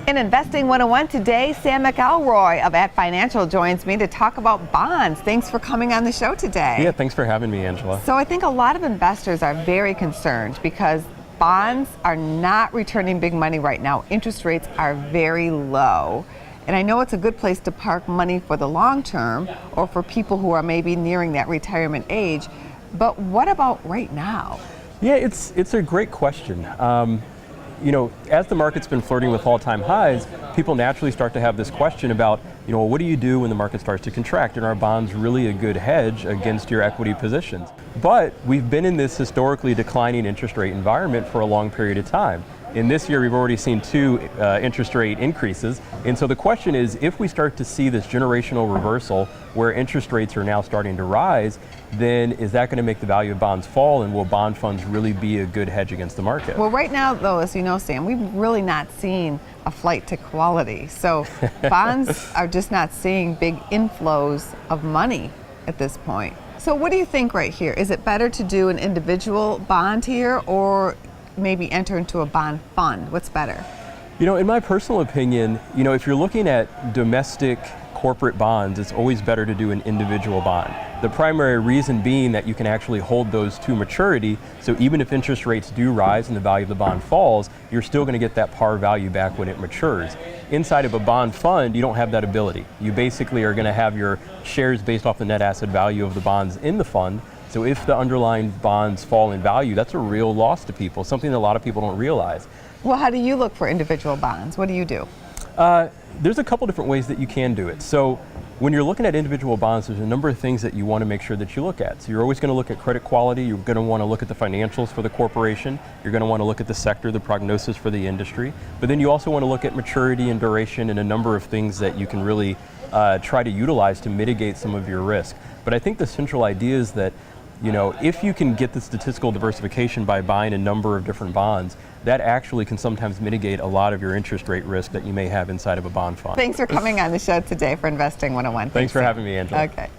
In Investing 101 today, Sam McElroy of At Financial joins me to talk about bonds. Thanks for coming on the show today. Yeah, thanks for having me, Angela. So I think a lot of investors are very concerned because bonds are not returning big money right now. Interest rates are very low. And I know it's a good place to park money for the long term or for people who are maybe nearing that retirement age. But what about right now? Yeah, it's a great question. As the market's been flirting with all-time highs, people naturally start to have this question about, what do you do when the market starts to contract? And are bonds really a good hedge against your equity positions? But we've been in this historically declining interest rate environment for a long period of time. In this year, we've already seen two interest rate increases. And so the question is, if we start to see this generational reversal where interest rates are now starting to rise, then is that going to make the value of bonds fall, and will bond funds really be a good hedge against the market? Well, right now, though, as you know, Sam, we've really not seen a flight to quality. So bonds are just not seeing big inflows of money at this point. So what do you think right here? Is it better to do an individual bond here or maybe enter into a bond fund? What's better? In my personal opinion, if you're looking at domestic corporate bonds, it's always better to do an individual bond. The primary reason being that you can actually hold those to maturity, so even if interest rates do rise and the value of the bond falls, you're still going to get that par value back when it matures. Inside of a bond fund, you don't have that ability. You basically are going to have your shares based off the net asset value of the bonds in the fund. So if the underlying bonds fall in value, that's a real loss to people, something that a lot of people don't realize. Well, how do you look for individual bonds? What do you do? There's a couple different ways that you can do it. So when you're looking at individual bonds, there's a number of things that you want to make sure that you look at. So you're always going to look at credit quality. You're going to want to look at the financials for the corporation. You're going to want to look at the sector, the prognosis for the industry. But then you also want to look at maturity and duration and a number of things that you can really try to utilize to mitigate some of your risk. But I think the central idea is that if you can get the statistical diversification by buying a number of different bonds, that actually can sometimes mitigate a lot of your interest rate risk that you may have inside of a bond fund. Thanks for coming on the show today for Investing 101. Thanks for having me, Angela. Okay.